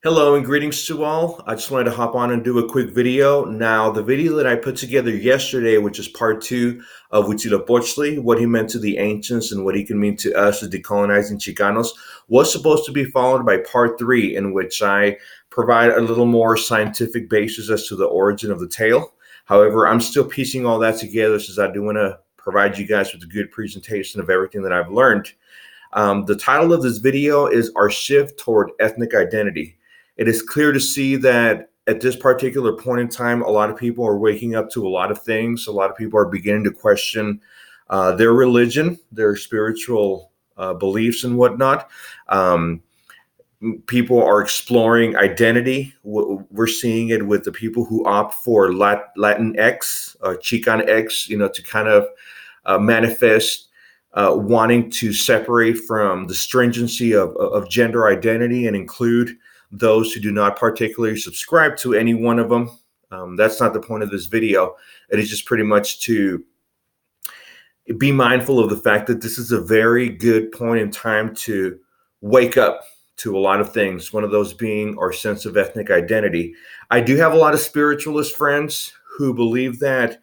Hello and greetings to all. I just wanted to hop on and do a quick video. Now, the video that I put together yesterday, which is part two of Huitzilopochtli, what he meant to the ancients and what he can mean to us as decolonizing Chicanos, was supposed to be followed by part three, in which I provide a little more scientific basis as to the origin of the tale. However, I'm still piecing all that together since I do want to provide you guys with a good presentation of everything that I've learned. The title of this video is Our Shift Toward Ethnic Identity. It is clear to see that at this particular point in time, a lot of people are waking up to a lot of things. A lot of people are beginning to question their religion, their spiritual beliefs, and whatnot. People are exploring identity. We're seeing it with the people who opt for Latin X, Chican X, to kind of manifest wanting to separate from the stringency of gender identity and include those who do not particularly subscribe to any one of them. That's not the point of this video. It is just pretty much to be mindful of the fact that this is a very good point in time to wake up to a lot of things, one of those being our sense of ethnic identity. I do have a lot of spiritualist friends who believe that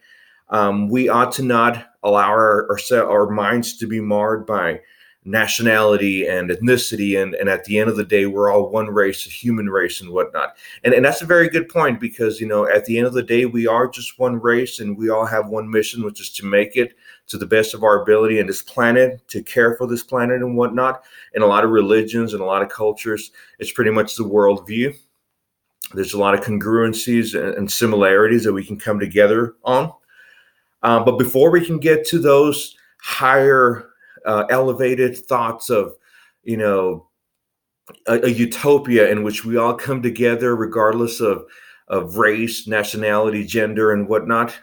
we ought to not allow our minds to be marred by nationality and ethnicity, and at the end of the day, we're all one race, a human race, and whatnot. And that's a very good point, because at the end of the day, we are just one race, and we all have one mission, which is to make it to the best of our ability in this planet, to care for this planet and whatnot. In a lot of religions and a lot of cultures, it's pretty much the worldview. There's a lot of congruencies and similarities that we can come together on. But before we can get to those higher elevated thoughts of, a utopia in which we all come together regardless of race, nationality, gender, and whatnot,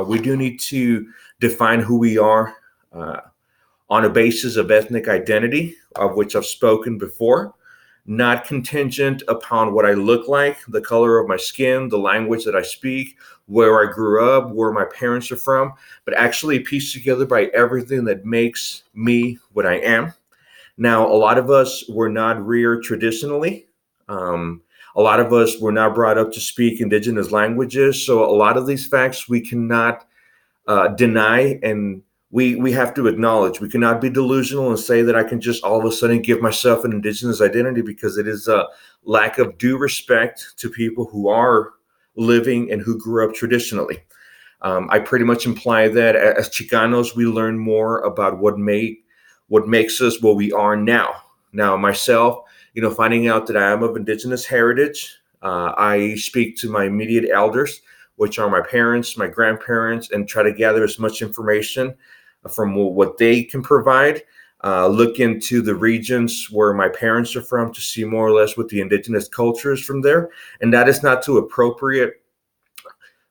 we do need to define who we are on a basis of ethnic identity, of which I've spoken before, not contingent upon what I look like, the color of my skin, the language that I speak, where I grew up, where my parents are from, but actually pieced together by everything that makes me what I am. Now, a lot of us were not reared traditionally. A lot of us were not brought up to speak indigenous languages. So a lot of these facts we cannot deny, and we have to acknowledge. We cannot be delusional and say that I can just all of a sudden give myself an indigenous identity, because it is a lack of due respect to people who are living and who grew up traditionally. I pretty much imply that as Chicanos, we learn more about what makes us what we are now. Now, myself, finding out that I am of indigenous heritage, I speak to my immediate elders, which are my parents, my grandparents, and try to gather as much information from what they can provide. Look into the regions where my parents are from to see more or less what the indigenous culture is from there. And that is not to appropriate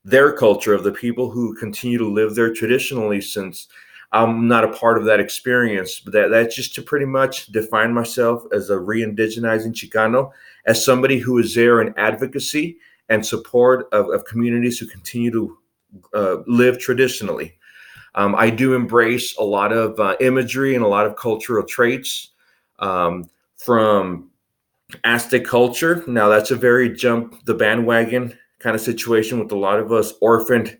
their culture of the people who continue to live there traditionally, since I'm not a part of that experience. But that's just to pretty much define myself as a re-indigenizing Chicano, as somebody who is there in advocacy and support of communities who continue to live traditionally. I do embrace a lot of imagery and a lot of cultural traits from Aztec culture. Now, that's a very jump the bandwagon kind of situation with a lot of us orphaned,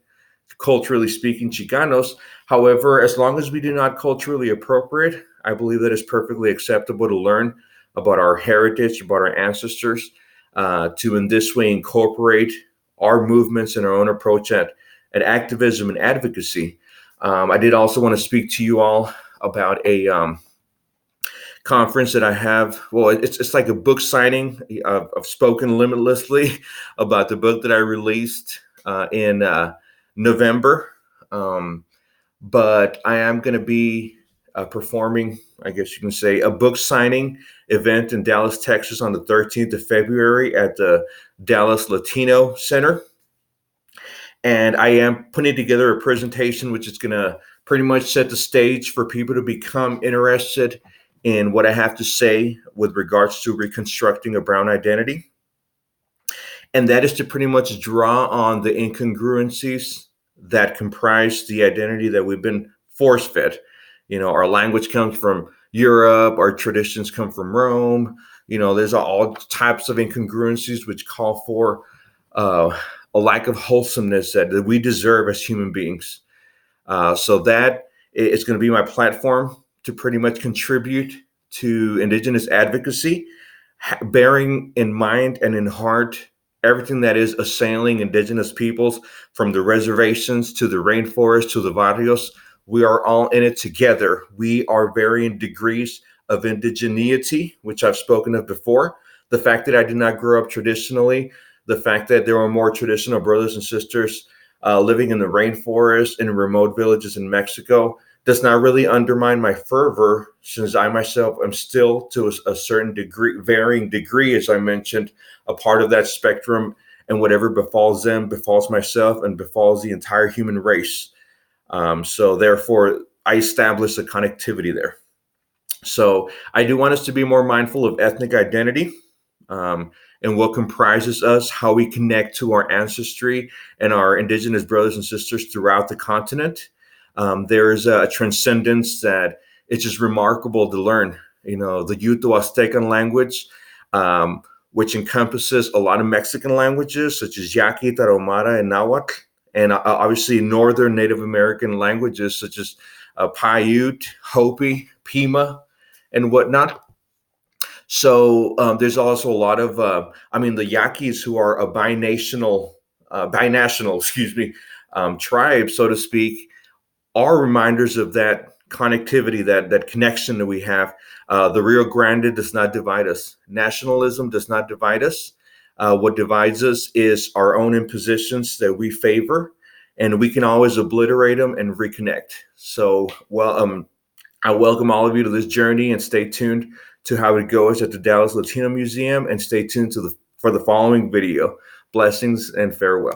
culturally speaking, Chicanos. However, as long as we do not culturally appropriate, I believe that it's perfectly acceptable to learn about our heritage, about our ancestors, to in this way incorporate our movements and our own approach at activism and advocacy. I did also want to speak to you all about a conference that I have. Well, it's like a book signing. I've spoken limitlessly about the book that I released in November. But I am going to be performing, I guess you can say, a book signing event in Dallas, Texas on the 13th of February at the Dallas Latino Center. And I am putting together a presentation which is going to pretty much set the stage for people to become interested in what I have to say with regards to reconstructing a brown identity. And that is to pretty much draw on the incongruencies that comprise the identity that we've been force-fed. Our language comes from Europe, our traditions come from Rome, There's all types of incongruencies which call for a lack of wholesomeness that we deserve as human beings. So that is going to be my platform to pretty much contribute to Indigenous advocacy, bearing in mind and in heart everything that is assailing Indigenous peoples, from the reservations to the rainforest to the barrios. We are all in it together. We are varying degrees of indigeneity, which I've spoken of before. The fact that I did not grow up traditionally, the fact that there are more traditional brothers and sisters living in the rainforest in remote villages in Mexico does not really undermine my fervor, since I myself am still, to a certain degree, varying degree, as I mentioned, a part of that spectrum, and whatever befalls them befalls myself and befalls the entire human race. So therefore, I established a connectivity there. So I do want us to be more mindful of ethnic identity, and what comprises us, how we connect to our ancestry and our Indigenous brothers and sisters throughout the continent. There is a transcendence that it's just remarkable to learn. The Uto-Aztecan language, which encompasses a lot of Mexican languages such as Yaqui, Tarahumara, and Nahuatl, and obviously Northern Native American languages such as Paiute, Hopi, Pima, and whatnot. So there's also a lot of, the Yaquis, who are a binational, tribe, so to speak, are reminders of that connectivity, that connection that we have. The Rio Grande does not divide us. Nationalism does not divide us. What divides us is our own impositions that we favor, and we can always obliterate them and reconnect. So, I welcome all of you to this journey, and stay tuned to how it goes at the Dallas Latino Museum, and stay tuned for the following video. Blessings and farewell.